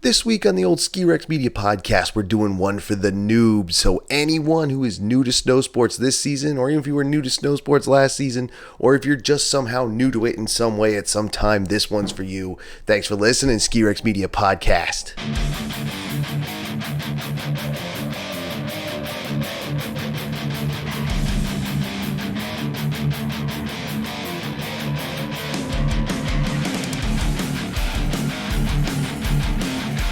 This week on the old Ski Rex Media podcast, we're doing one for the noobs. So anyone who is new to snow sports this season, or even if you were new to snow sports last season, or if you're just somehow new to it in some way at some time, this one's for you. Thanks for listening, Ski Rex Media podcast.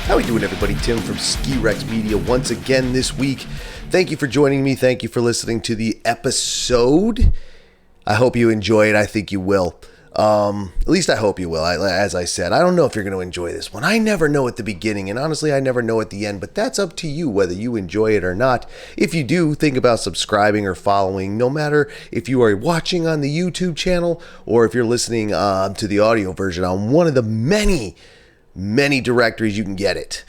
How are we doing, everybody? Tim from Ski Rex Media once again this week. Thank you for joining me. Thank you for listening to the episode. I hope you enjoy it. I think you will. At least I hope you will. As I said, I don't know if you're going to enjoy this one. I never know at the beginning, and honestly, I never know at the end, but that's up to you whether you enjoy it or not. If you do, think about subscribing or following, no matter if you are watching on the YouTube channel or if you're listening to the audio version on one of the many directories you can get it,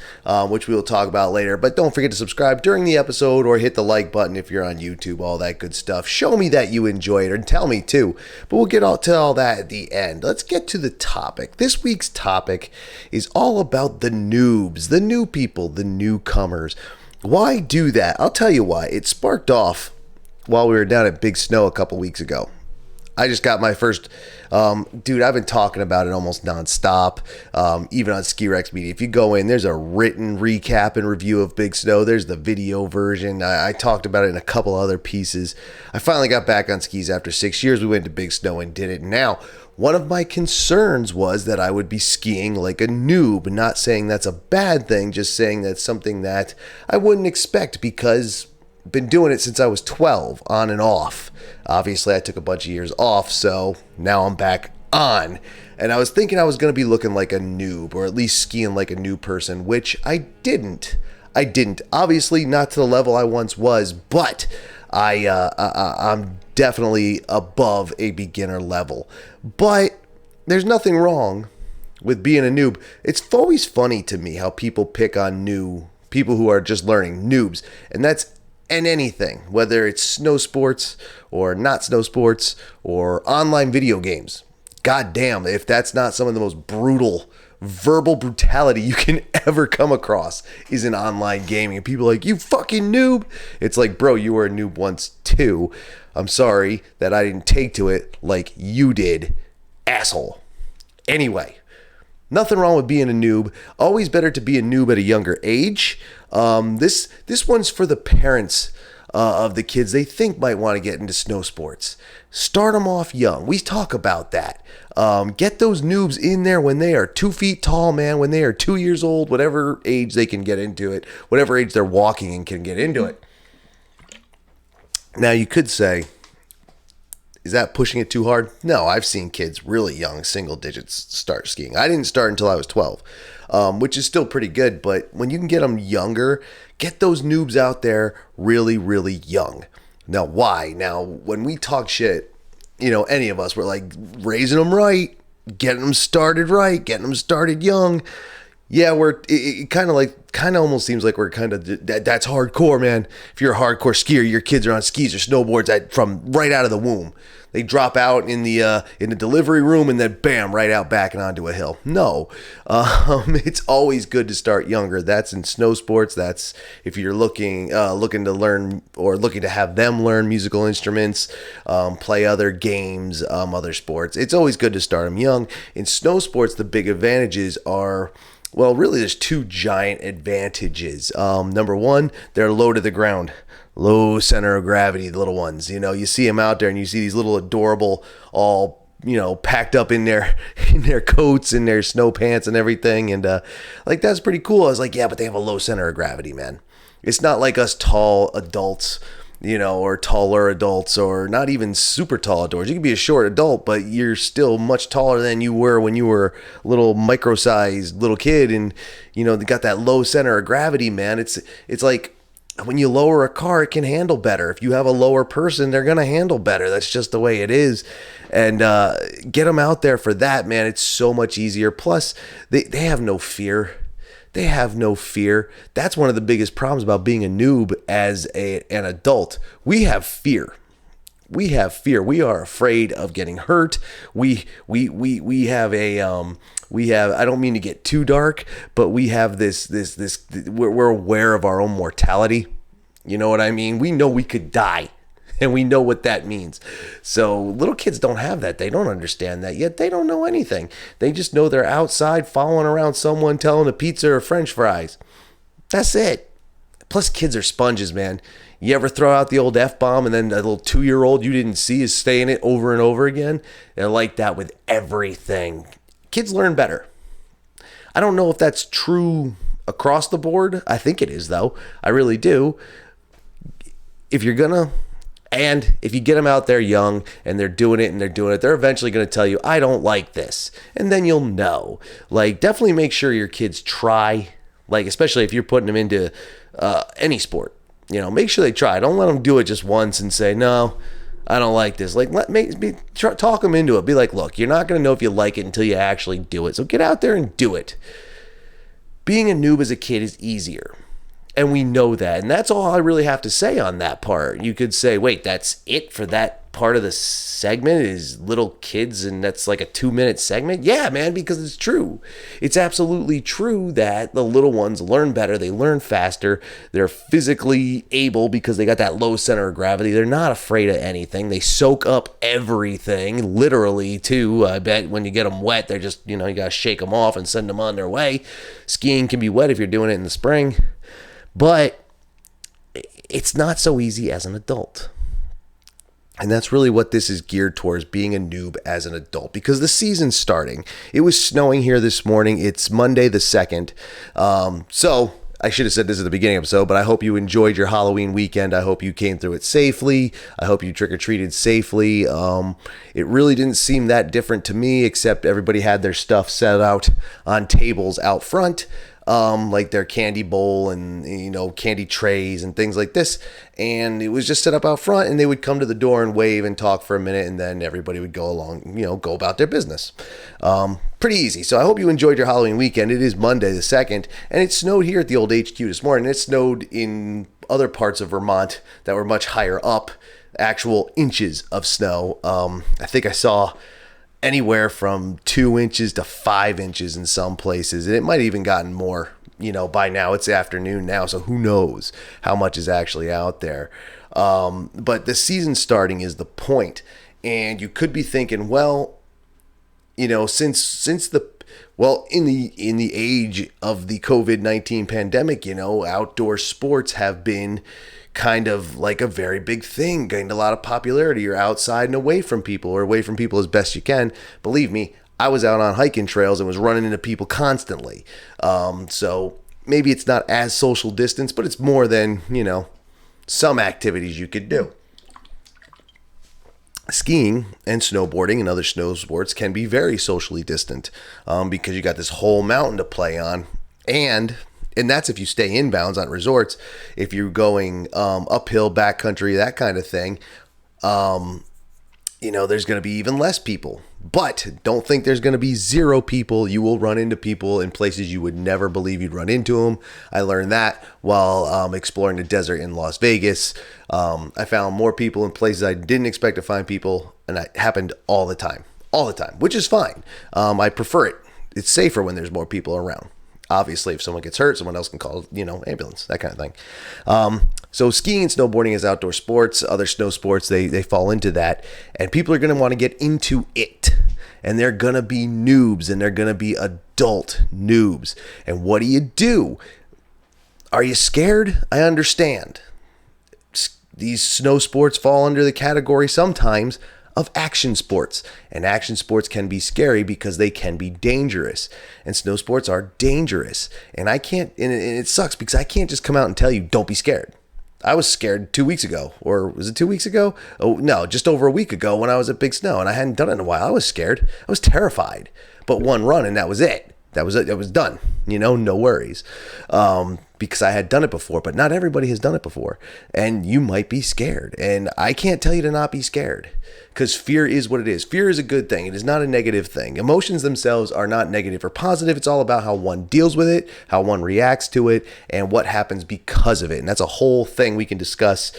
which we'll talk about later. But don't forget to subscribe during the episode or hit the like button if you're on YouTube, all that good stuff. Show me that you enjoy it and tell me too. But we'll get to all that at the end. Let's get to the topic. This week's topic is all about the noobs, the new people, the newcomers. Why do that? I'll tell you why. It sparked off while we were down at Big Snow a couple weeks ago. I just got my first, dude, I've been talking about it almost nonstop, even on Ski Rex Media. If you go in, there's a written recap and review of Big Snow. There's the video version. I talked about it in a couple other pieces. I finally got back on skis after 6 years. We went to Big Snow and did it. Now, one of my concerns was that I would be skiing like a noob. Not saying that's a bad thing, just saying that's something that I wouldn't expect because been doing it since I was 12, on and off. Obviously, I took a bunch of years off, so now I'm back on. And I was thinking I was going to be looking like a noob, or at least skiing like a new person, which I didn't. Obviously, not to the level I once was, but I'm definitely above a beginner level. But there's nothing wrong with being a noob. It's always funny to me how people pick on new people who are just learning, noobs. And that's in anything, whether it's snow sports or not snow sports or online video games. God damn, if that's not some of the most brutal verbal brutality you can ever come across is in online gaming. And people are like, you fucking noob. It's like, bro, you were a noob once too. I'm sorry that I didn't take to it like you did, asshole. Anyway, nothing wrong with being a noob. Always better to be a noob at a younger age. This one's for the parents of the kids they think might want to get into snow sports. Start them off young. We talk about that. Get those noobs in there when they are 2 feet tall, man, when they are 2 years old, whatever age they can get into it, whatever age they're walking and can get into it. Now, you could say, is that pushing it too hard? No, I've seen kids really young, single digits, start skiing. I didn't start until I was 12, which is still pretty good. But when you can get them younger, get those noobs out there really, really young. Now, why? Now, when we talk shit, any of us, we're like raising them right, getting them started right, getting them started young. Yeah, it kind of almost seems like we're kind of, that's hardcore, man. If you're a hardcore skier, your kids are on skis or snowboards from right out of the womb. They drop out in the delivery room and then bam, right out back and onto a hill. No, it's always good to start younger. That's in snow sports. That's if you're looking to learn or looking to have them learn musical instruments, play other games, other sports. It's always good to start them young. In snow sports, the big advantages are, well, really, there's two giant advantages. Number one, they're low to the ground, low center of gravity, the little ones. You see them out there and you see these little adorable, all, packed up in their coats and their snow pants and everything. And that's pretty cool. I was like, yeah, but they have a low center of gravity, man. It's not like us tall adults, or taller adults, or not even super tall adults. You can be a short adult, but you're still much taller than you were when you were a little micro-sized little kid, and they got that low center of gravity, man. It's like when you lower a car, it can handle better. If you have a lower person, they're gonna handle better. That's just the way it is. And get them out there for that, man. It's so much easier. Plus, they have no fear. They have no fear. That's one of the biggest problems about being a noob as an adult. We have fear. We have fear. We are afraid of getting hurt. We have I don't mean to get too dark, but we have this we're aware of our own mortality. You know what I mean? We know we could die, and we know what that means. So little kids don't have that. They don't understand that yet. They don't know anything. They just know they're outside following around someone telling a pizza or French fries. That's it. Plus, kids are sponges, man. You ever throw out the old F-bomb and then a little 2-year-old you didn't see is saying it over and over again? They're like that with everything. Kids learn better. I don't know if that's true across the board. I think it is, though. I really do. If you get them out there young and they're doing it, they're eventually going to tell you, I don't like this. And then you'll know. Like, definitely make sure your kids try, like, especially if you're putting them into any sport. You know, make sure they try. Don't let them do it just once and say, no, I don't like this. Like, talk them into it. Be like, look, you're not going to know if you like it until you actually do it. So get out there and do it. Being a noob as a kid is easier. And we know that. And that's all I really have to say on that part. You could say, wait, that's it for that part of the segment is little kids and that's like a 2-minute segment? Yeah, man, because it's true. It's absolutely true that the little ones learn better. They learn faster. They're physically able because they got that low center of gravity. They're not afraid of anything. They soak up everything, literally, too. I bet when you get them wet, they're just, you got to shake them off and send them on their way. Skiing can be wet if you're doing it in the spring. But it's not so easy as an adult. And that's really what this is geared towards, being a noob as an adult, because the season's starting. It was snowing here this morning. It's Monday the 2nd. So I should have said this at the beginning of the episode, but I hope you enjoyed your Halloween weekend. I hope you came through it safely. I hope you trick-or-treated safely. It really didn't seem that different to me, except everybody had their stuff set out on tables out front. Like their candy bowl and, candy trays and things like this. And it was just set up out front, and they would come to the door and wave and talk for a minute, and then everybody would go along, go about their business. Pretty easy. So I hope you enjoyed your Halloween weekend. It is Monday the 2nd, and it snowed here at the old HQ this morning. It snowed in other parts of Vermont that were much higher up, actual inches of snow. I think I saw anywhere from 2 inches to 5 inches in some places. And it might have even gotten more, by now. It's afternoon now, so who knows how much is actually out there. But the season starting is the point. And you could be thinking, well, in the age of the COVID-19 pandemic, outdoor sports have been kind of like a very big thing, gained a lot of popularity. You're outside and away from people, or away from people as best you can. Believe me, I was out on hiking trails and was running into people constantly. So maybe it's not as social distance, but it's more than, some activities you could do. Skiing and snowboarding and other snow sports can be very socially distant because you got this whole mountain to play on. And that's if you stay inbounds on resorts. If you're going uphill, backcountry, that kind of thing, there's going to be even less people. But don't think there's going to be zero people. You will run into people in places you would never believe you'd run into them. I learned that while exploring the desert in Las Vegas. I found more people in places I didn't expect to find people, and that happened all the time, which is fine. I prefer it. It's safer when there's more people around. Obviously, if someone gets hurt, someone else can call, ambulance, that kind of thing. So skiing and snowboarding is outdoor sports. Other snow sports, they fall into that. And people are going to want to get into it. And they're going to be noobs, and they're going to be adult noobs. And what do? Are you scared? I understand. These snow sports fall under the category sometimes of action sports. And action sports can be scary because they can be dangerous. And snow sports are dangerous. And it sucks because I can't just come out and tell you, don't be scared. I was scared 2 weeks ago, or was it 2 weeks ago? Oh, no, just over a week ago when I was at Big Snow, and I hadn't done it in a while. I was scared. I was terrified. But one run, and that was it. That was it. It was done. No worries. Because I had done it before, but not everybody has done it before. And you might be scared. And I can't tell you to not be scared, because fear is what it is. Fear is a good thing. It is not a negative thing. Emotions themselves are not negative or positive. It's all about how one deals with it, how one reacts to it, and what happens because of it. And that's a whole thing we can discuss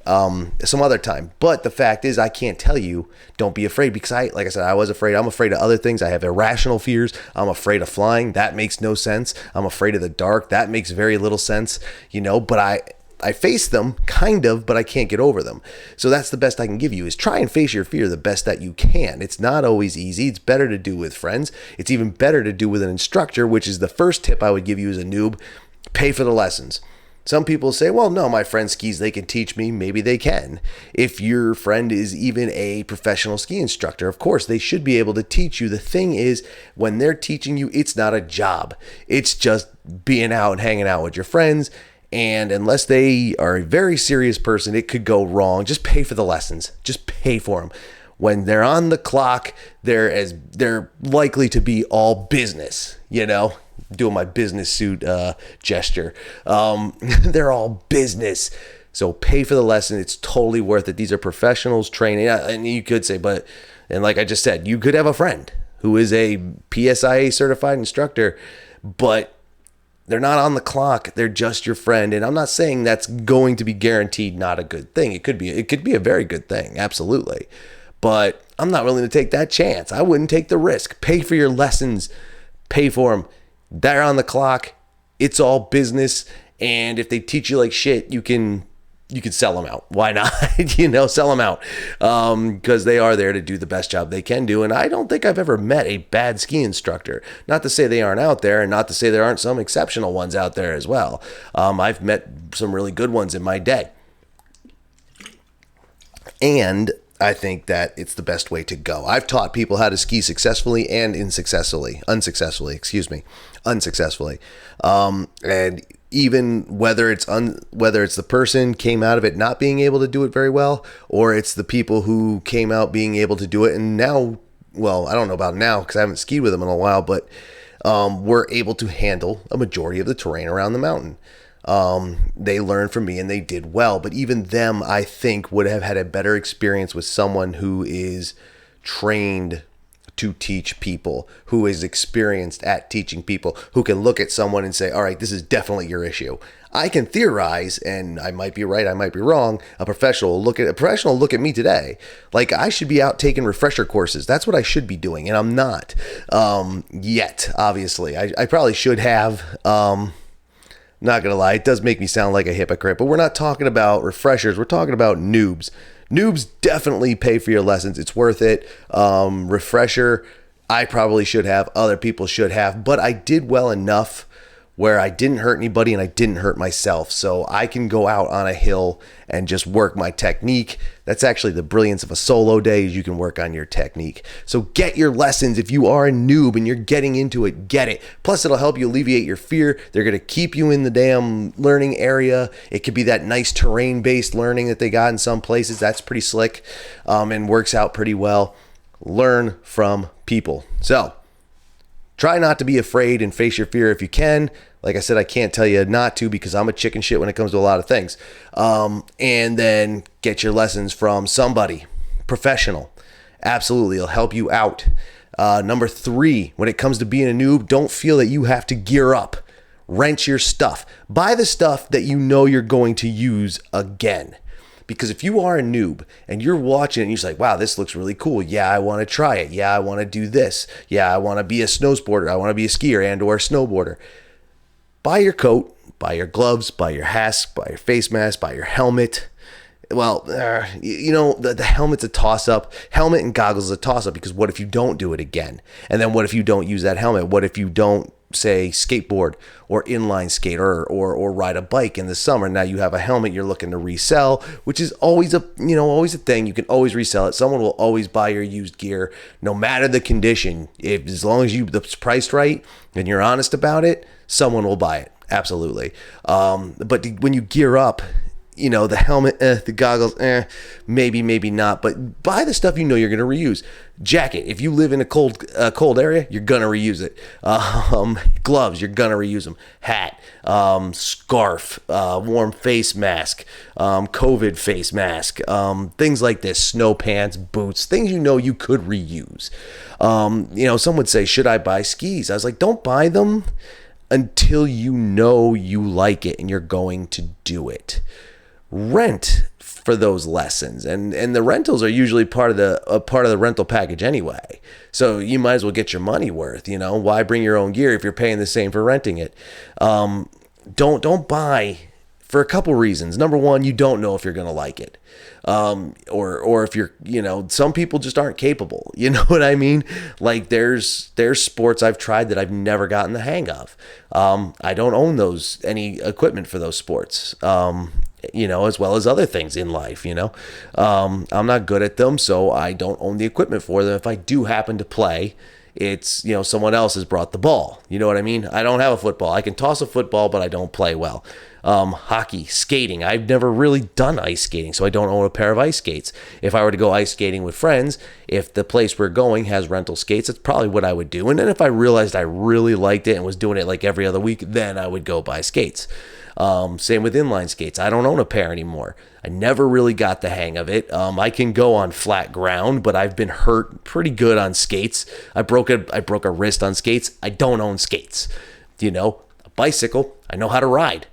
some other time. But the fact is, I can't tell you don't be afraid, because like I said, I was afraid. I'm afraid of other things. I have irrational fears. I'm afraid of flying. That makes no sense. I'm afraid of the dark. That makes very little sense, but I face them kind of, but I can't get over them. So that's the best I can give you, is try and face your fear the best that you can. It's not always easy. It's better to do with friends. It's even better to do with an instructor, which is the first tip I would give you as a noob. Pay for the lessons. Some people say, well, no, my friend skis, they can teach me. Maybe they can. If your friend is even a professional ski instructor, of course, they should be able to teach you. The thing is, when they're teaching you, it's not a job. It's just being out and hanging out with your friends. And unless they are a very serious person, it could go wrong. Just pay for the lessons. Just pay for them. When they're on the clock, they're likely to be all business, doing my business suit gesture. They're all business. So pay for the lesson. It's totally worth it. These are professionals training. And you could say, and like I just said, you could have a friend who is a PSIA certified instructor, but they're not on the clock. They're just your friend. And I'm not saying that's going to be guaranteed not a good thing. It could be a very good thing. Absolutely. But I'm not willing to take that chance. I wouldn't take the risk. Pay for your lessons. Pay for them. They're on the clock. It's all business. And if they teach you like shit, you can sell them out. Why not? Sell them out. Because they are there to do the best job they can do. And I don't think I've ever met a bad ski instructor. Not to say they aren't out there, and not to say there aren't some exceptional ones out there as well. I've met some really good ones in my day. And I think that it's the best way to go. I've taught people how to ski successfully and unsuccessfully. And even whether it's the person came out of it not being able to do it very well, or it's the people who came out being able to do it, and now, well, I don't know about now because I haven't skied with them in a while, but were able to handle a majority of the terrain around the mountain. They learned from me and they did well, but even them, I think, would have had a better experience with someone who is trained to teach people, who is experienced at teaching people, who can look at someone and say, all right, this is definitely your issue. I can theorize, and I might be right, I might be wrong. A professional will look at me today like I should be out taking refresher courses. That's what I should be doing, and I'm not yet, obviously. I probably should have. Not gonna lie, it does make me sound like a hypocrite, but we're not talking about refreshers. We're talking about noobs. Noobs definitely pay for your lessons. It's worth it. Refresher, I probably should have. Other people should have, but I did well enough where I didn't hurt anybody and I didn't hurt myself. So I can go out on a hill and just work my technique. That's actually the brilliance of a solo day, is you can work on your technique. So get your lessons. If you are a noob and you're getting into it, get it. Plus it'll help you alleviate your fear. They're going to keep you in the damn learning area. It could be that nice terrain-based learning that they got in some places. That's pretty slick and works out pretty well. Learn from people. So try not to be afraid and face your fear if you can. Like I said, I can't tell you not to, because I'm a chicken shit when it comes to a lot of things. And then get your lessons from somebody professional. Absolutely, it'll help you out. Number 3, when it comes to being a noob, don't feel that you have to gear up. Rent your stuff. Buy the stuff that you know you're going to use again. Because if you are a noob and you're watching it and you're like, wow, this looks really cool. Yeah, I want to try it. Yeah, I want to do this. Yeah, I want to be a snowboarder. I want to be a skier and or a snowboarder. Buy your coat, buy your gloves, buy your hats, buy your face mask, buy your helmet. Well, the helmet's a toss-up. Helmet and goggles is a toss-up, because what if you don't do it again? And then what if you don't use that helmet? What if you don't, say, skateboard or inline skate or ride a bike in the summer? Now you have a helmet you're looking to resell, which is always a thing. You can always resell it. Someone will always buy your used gear, no matter the condition. As long as it's priced right and you're honest about it, someone will buy it. Absolutely. But when you gear up, the helmet, the goggles, maybe not. But buy the stuff you know you're going to reuse. Jacket, if you live in a cold area, you're going to reuse it. Gloves, you're going to reuse them. Hat, scarf, warm face mask, COVID face mask, things like this. Snow pants, boots, things you know you could reuse. Some would say, should I buy skis? I was like, don't buy them until you know you like it and you're going to do it. Rent for those lessons, and the rentals are usually part of the rental package anyway. So you might as well get your money worth. Why bring your own gear if you're paying the same for renting it? Don't buy for a couple reasons. Number one, you don't know if you're going to like it. Or if you're, some people just aren't capable. You know what I mean? Like there's sports I've tried that I've never gotten the hang of. I don't own any equipment for those sports. As well as other things in life, I'm not good at them, so I don't own the equipment for them. If I do happen to play, it's, someone else has brought the ball. You know what I mean? I don't have a football. I can toss a football, but I don't play well. Hockey, skating. I've never really done ice skating, so I don't own a pair of ice skates. If I were to go ice skating with friends, if the place we're going has rental skates, that's probably what I would do. And then if I realized I really liked it and was doing it like every other week, then I would go buy skates. Same with inline skates. I don't own a pair anymore. I never really got the hang of it. I can go on flat ground, but I've been hurt pretty good on skates. I broke a wrist on skates. I don't own skates. A bicycle, I know how to ride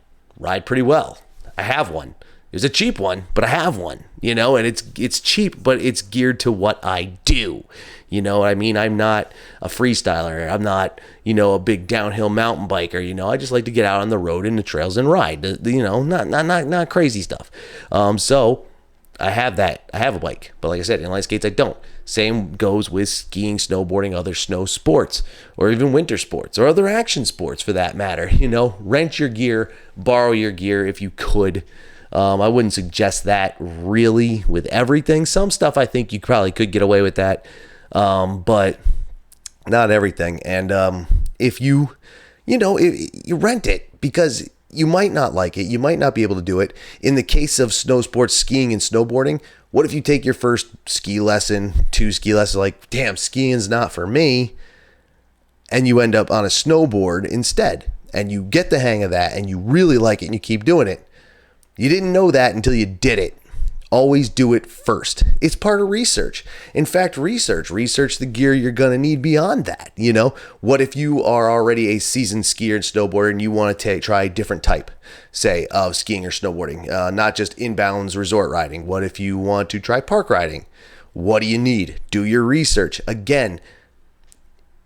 pretty well. I have one. It was a cheap one, but I have one, and it's cheap, but it's geared to what I do. You know what I mean? I'm not a freestyler. I'm not, a big downhill mountain biker. I just like to get out on the road and the trails and ride, not crazy stuff. So I have that. I have a bike, but like I said, inline skates, I don't. Same goes with skiing, snowboarding, other snow sports, or even winter sports, or other action sports for that matter. Rent your gear, borrow your gear if you could. I wouldn't suggest that really with everything. Some stuff I think you probably could get away with that, but not everything. And if you rent it because you might not like it, you might not be able to do it. In the case of snow sports, skiing and snowboarding, what if you take your first ski lesson, 2 ski lessons, like, damn, skiing's not for me, and you end up on a snowboard instead, and you get the hang of that, and you really like it, and you keep doing it. You didn't know that until you did it. Always do it first. It's part of research. In fact, research the gear you're going to need beyond that. What if you are already a seasoned skier and snowboarder and you want to try a different type, say, of skiing or snowboarding, not just inbounds resort riding? What if you want to try park riding? What do you need? Do your research. Again,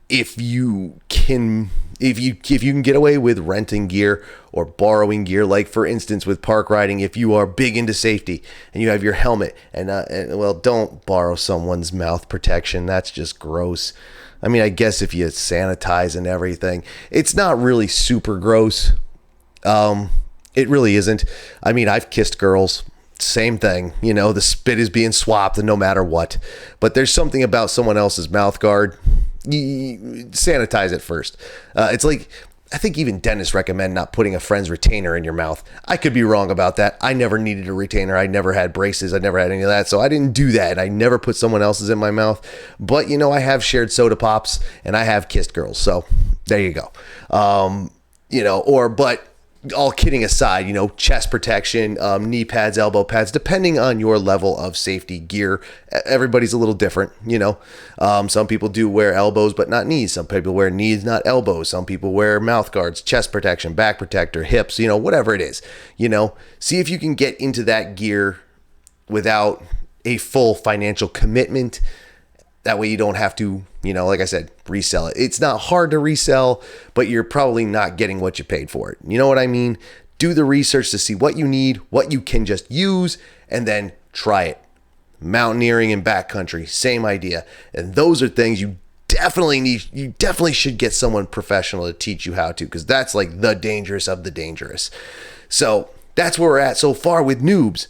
if you can get away with renting gear or borrowing gear, like for instance with park riding, if you are big into safety and you have your helmet and don't borrow someone's mouth protection. That's just gross. I mean, I guess if you sanitize and everything, it's not really super gross. It really isn't. I mean, I've kissed girls. Same thing, the spit is being swapped no matter what. But there's something about someone else's mouth guard. You sanitize it first. It's like, I think even dentists recommend not putting a friend's retainer in your mouth. I could be wrong about that. I never needed a retainer. I never had braces. I never had any of that. So I didn't do that. I never put someone else's in my mouth. But, I have shared soda pops and I have kissed girls. So there you go. But all kidding aside, chest protection, knee pads, elbow pads, depending on your level of safety gear, everybody's a little different. Some people do wear elbows, but not knees. Some people wear knees, not elbows. Some people wear mouth guards, chest protection, back protector, hips, whatever it is, see if you can get into that gear without a full financial commitment. That way you don't have to, like I said, resell it. It's not hard to resell, but you're probably not getting what you paid for it. You know what I mean? Do the research to see what you need, what you can just use, and then try it. Mountaineering and backcountry, same idea. And those are things you definitely should get someone professional to teach you how to, because that's like the dangerous of the dangerous. So that's where we're at so far with noobs.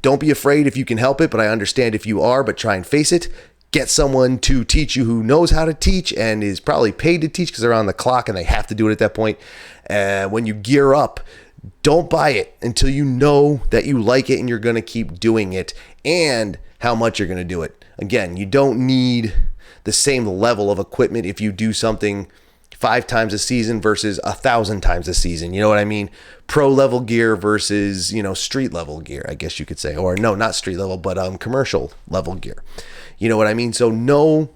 Don't be afraid if you can help it, but I understand if you are, but try and face it. Get someone to teach you who knows how to teach and is probably paid to teach because they're on the clock and they have to do it at that point. When you gear up, don't buy it until you know that you like it and you're going to keep doing it and how much you're going to do it. Again, you don't need the same level of equipment if you do something 5 times a season versus 1,000 times a season. You know what I mean? Pro level gear versus, street level gear, I guess you could say. Or no, not street level, but commercial level gear. You know what I mean? So know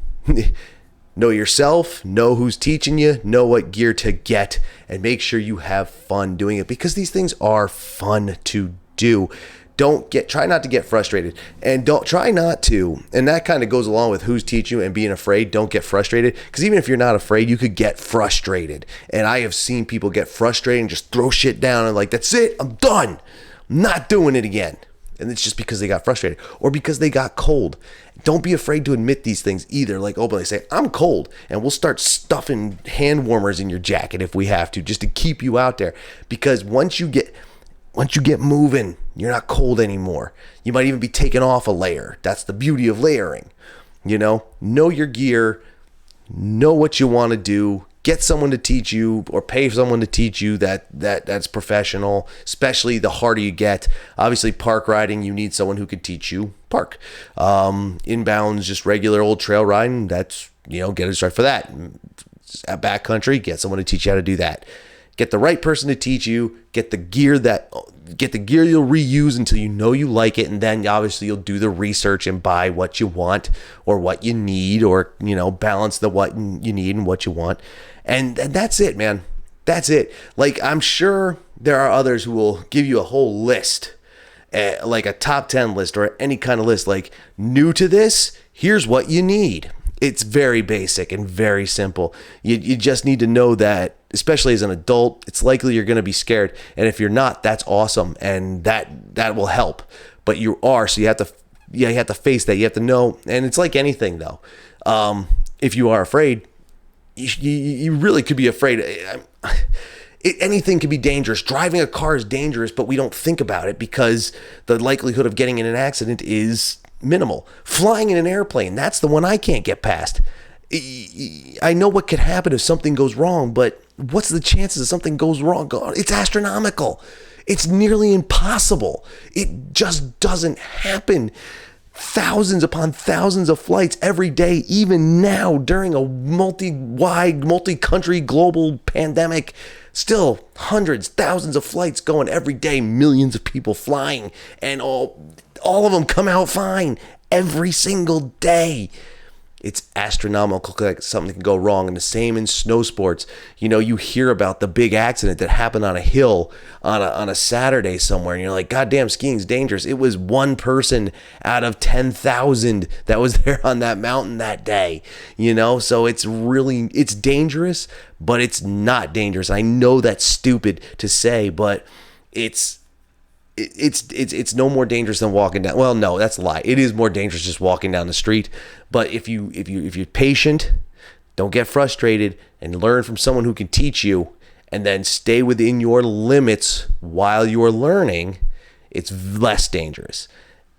yourself, know who's teaching you, know what gear to get, and make sure you have fun doing it because these things are fun to do. try not to get frustrated, and don't try not to. And that kind of goes along with who's teaching you and being afraid. Don't get frustrated, because even if you're not afraid, you could get frustrated. And I have seen people get frustrated and just throw shit down and like, that's it, I'm done, I'm not doing it again. And it's just because they got frustrated or because they got cold. Don't be afraid to admit these things either. Like openly say, I'm cold, and we'll start stuffing hand warmers in your jacket if we have to, just to keep you out there. Because once you get moving, you're not cold anymore. You might even be taking off a layer. That's the beauty of layering. Know your gear, know what you want to do. Get someone to teach you, or pay someone to teach you that's professional, especially the harder you get. Obviously, park riding, you need someone who could teach you park. Inbounds, just regular old trail riding, that's, get a start for that. At backcountry, get someone to teach you how to do that. Get the right person to teach you, get the gear you'll reuse until you like it, and then obviously you'll do the research and buy what you want or what you need, or balance the what you need and what you want. And that's it, man. That's it. Like, I'm sure there are others who will give you a whole list, like a top 10 list or any kind of list, like, new to this, here's what you need. It's very basic and very simple. You just need to know that, especially as an adult, it's likely you're going to be scared. And if you're not, that's awesome. And that will help. But you are, so you have to face that. You have to know. And it's like anything, though. If you are afraid, you really could be afraid. Anything can be dangerous. Driving a car is dangerous, but we don't think about it because the likelihood of getting in an accident is minimal. Flying in an airplane, that's the one I can't get past. I know what could happen if something goes wrong, but what's the chances that something goes wrong? It's astronomical. It's nearly impossible. It just doesn't happen. Thousands upon thousands of flights every day, even now during a multi-country global pandemic. Still hundreds, thousands of flights going every day, millions of people flying, and all of them come out fine every single day. It's astronomical that something can go wrong. And the same in snow sports. You hear about the big accident that happened on a hill on a Saturday somewhere, and you're like, God damn, skiing's dangerous. It was one person out of 10,000 that was there on that mountain that day. So it's dangerous, but it's not dangerous. I know that's stupid to say, but it's no more dangerous than walking down. Well, no, that's a lie. It is more dangerous just walking down the street. But if you're patient, don't get frustrated, and learn from someone who can teach you, and then stay within your limits while you're learning, it's less dangerous.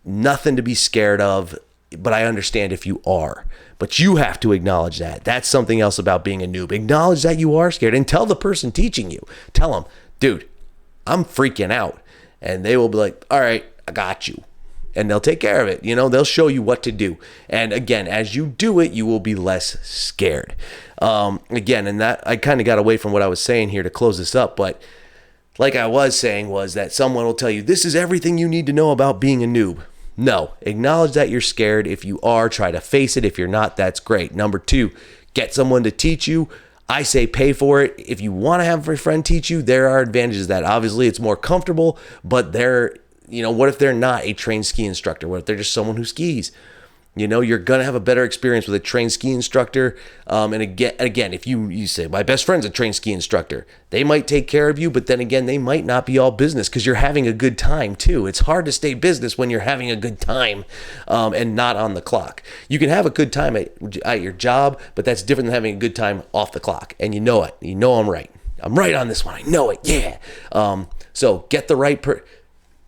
Nothing to be scared of, but I understand if you are. But you have to acknowledge that. That's something else about being a noob. Acknowledge that you are scared, and tell the person teaching you. Tell them, dude, I'm freaking out. And they will be like, all right, I got you. And they'll take care of it. They'll show you what to do. And again, as you do it, you will be less scared. Again, and that I kind of got away from what I was saying here to close this up. But like I was saying was that someone will tell you, this is everything you need to know about being a noob. No, acknowledge that you're scared. If you are, try to face it. If you're not, that's great. Number 2, get someone to teach you. I say pay for it. If you want to have a friend teach you, there are advantages to that. Obviously, it's more comfortable, but what if they're not a trained ski instructor? What if they're just someone who skis? You're going to have a better experience with a trained ski instructor. And again, if you say, my best friend's a trained ski instructor, they might take care of you, but then again, they might not be all business because you're having a good time too. It's hard to stay business when you're having a good time and not on the clock. You can have a good time at your job, but that's different than having a good time off the clock. And you know it. I'm right. I'm right on this one. I know it. Yeah. So get the right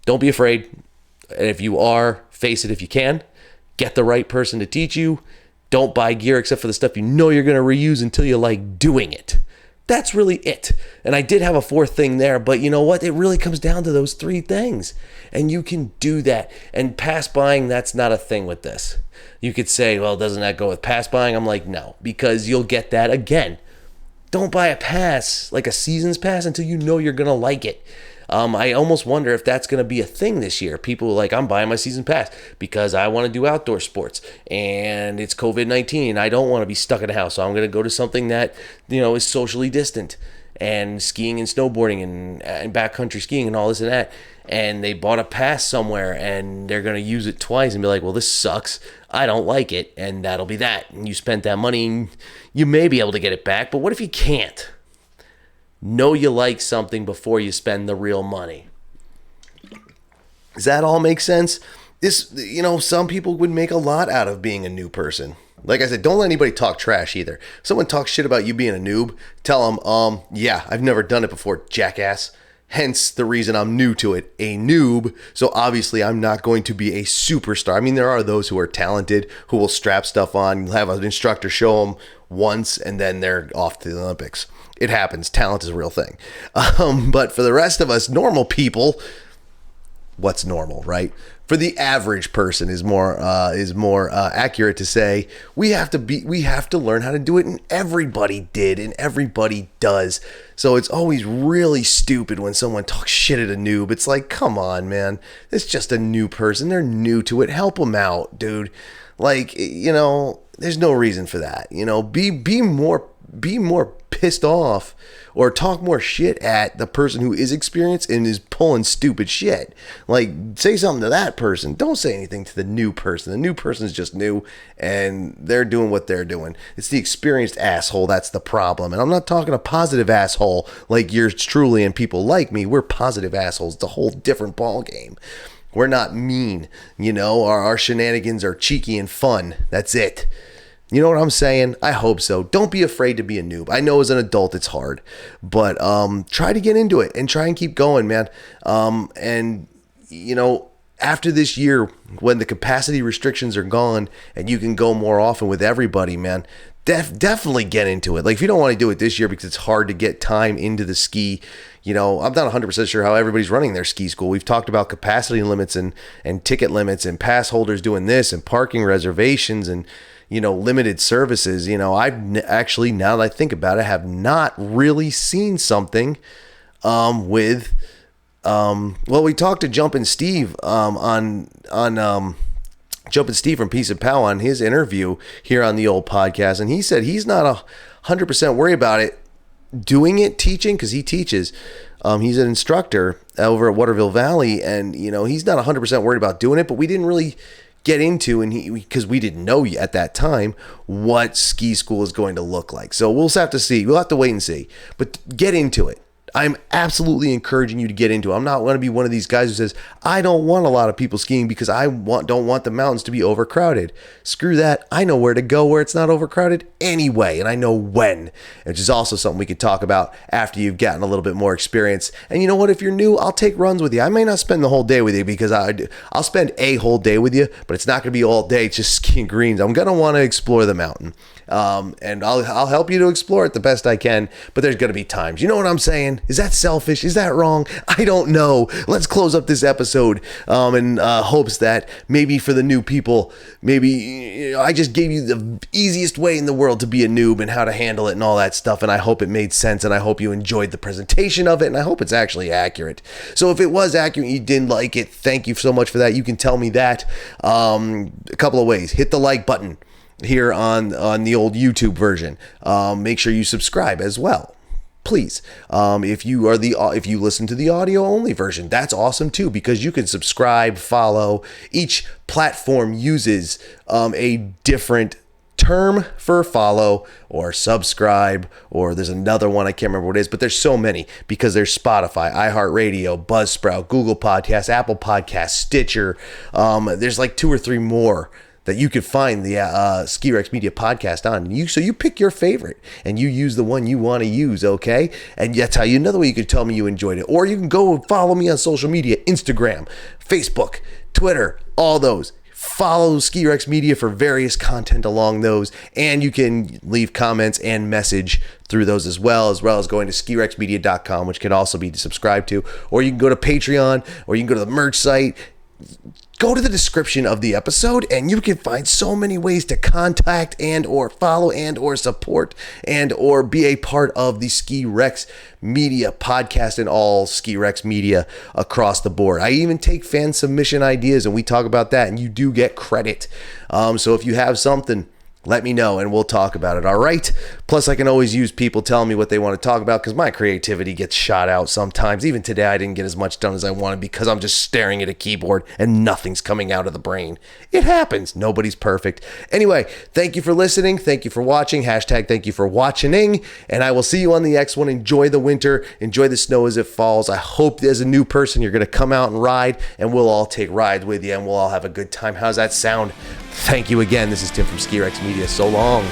don't be afraid. And if you are, face it if you can. Get the right person to teach you. Don't buy gear except for the stuff you're going to reuse until you like doing it. That's really it. And I did have a 4th thing there, but you know what? It really comes down to those 3 things. And you can do that. And pass buying, that's not a thing with this. You could say, well, doesn't that go with pass buying? I'm like, no, because you'll get that again. Don't buy a pass, like a season's pass, until you're going to like it. I almost wonder if that's going to be a thing this year. People are like, I'm buying my season pass because I want to do outdoor sports and it's COVID-19 and I don't want to be stuck in a house. So I'm going to go to something that, is socially distant. and skiing and snowboarding and backcountry skiing and all this and that. And they bought a pass somewhere and they're going to use it twice and be like, well, this sucks. I don't like it. And that'll be that. And you spent that money and you may be able to get it back. But what if you can't? Know you like something before you spend the real money. Does that all make sense? Some people would make a lot out of being a new person. Like I said, don't let anybody talk trash either. Someone talks shit about you being a noob, tell them, yeah, I've never done it before, jackass. Hence the reason I'm new to it, a noob. So obviously I'm not going to be a superstar. I mean, there are those who are talented, who will strap stuff on, have an instructor show them once, and then they're off to the Olympics. It happens. Talent is a real thing. But for the rest of us normal people, what's normal, right? For the average person is more accurate to say we have to learn how to do it, and everybody did and everybody does. So it's always really stupid when someone talks shit at a noob. It's like, come on, man, it's just a new person. They're new to it. Help them out, dude. Like, there's no reason for that. Be more pissed off or talk more shit at the person who is experienced and is pulling stupid shit. Like, say something to that person. Don't say anything to the new person. The new person is just new and they're doing what they're doing. It's the experienced asshole that's the problem. And I'm not talking a positive asshole like yours truly and people like me. We're positive assholes. It's a whole different ball game. We're not mean. Our shenanigans are cheeky and fun. That's it. You know what I'm saying? I hope so. Don't be afraid to be a noob. I know as an adult it's hard, but try to get into it and try and keep going, man. After this year, when the capacity restrictions are gone and you can go more often with everybody, man, definitely get into it. Like, if you don't want to do it this year because it's hard to get time into the ski, I'm not 100% sure how everybody's running their ski school. We've talked about capacity limits and ticket limits and pass holders doing this and parking reservations and limited services. I've actually, now that I think about it, have not really seen something we talked to Jumpin' Steve on Jumpin' Steve from Piece of Pow on his interview here on the old podcast, and he said he's not 100% worried about it doing it, teaching, because he teaches. He's an instructor over at Waterville Valley, and he's not 100% worried about doing it, but we didn't really get into, and because we didn't know at that time what ski school is going to look like. So we'll have to see. We'll have to wait and see. But get into it. I'm absolutely encouraging you to get into it. I'm not going to be one of these guys who says, I don't want a lot of people skiing because I don't want the mountains to be overcrowded. Screw that. I know where to go where it's not overcrowded anyway, and I know when, which is also something we could talk about after you've gotten a little bit more experience. And you know what? If you're new, I'll take runs with you. I may not spend the whole day with you because I'll spend a whole day with you, but it's not going to be all day just skiing greens. I'm going to want to explore the mountain. And I'll help you to explore it the best I can, but there's going to be times. You know what I'm saying? Is that selfish? Is that wrong? I don't know. Let's close up this episode in hopes that maybe for the new people, maybe I just gave you the easiest way in the world to be a noob and how to handle it and all that stuff, and I hope it made sense, and I hope you enjoyed the presentation of it, and I hope it's actually accurate. So if it was accurate, you didn't like it, thank you so much for that. You can tell me that a couple of ways. Hit the like button here on the old YouTube version. Make sure you subscribe as well, please. If you listen to the audio only version, that's awesome too, because you can subscribe, follow. Each platform uses a different term for follow or subscribe, or there's another one I can't remember what it is, but there's so many because there's Spotify, iHeartRadio, Buzzsprout, Google Podcasts, Apple Podcasts, Stitcher. There's like 2 or 3 more that you could find the Ski Rex Media podcast on. So you pick your favorite and you use the one you want to use, okay? And that's how another way you could tell me you enjoyed it. Or you can go follow me on social media, Instagram, Facebook, Twitter, all those. Follow Ski Rex Media for various content along those, and you can leave comments and message through those as well as going to skirexmedia.com, which can also be subscribed to. Or you can go to Patreon, or you can go to the merch site. Go to the description of the episode and you can find so many ways to contact and or follow and or support and or be a part of the Ski Rex Media podcast and all Ski Rex Media across the board. I even take fan submission ideas and we talk about that, and you do get credit. So if you have something, let me know and we'll talk about it. All right. Plus, I can always use people telling me what they want to talk about because my creativity gets shot out sometimes. Even today, I didn't get as much done as I wanted because I'm just staring at a keyboard and nothing's coming out of the brain. It happens. Nobody's perfect. Anyway, thank you for listening. Thank you for watching. Hashtag thank you for watching. And I will see you on the next one. Enjoy the winter. Enjoy the snow as it falls. I hope as a new person, you're going to come out and ride, and we'll all take rides with you, and we'll all have a good time. How's that sound? Thank you again. This is Tim from Ski Rex Media. So long.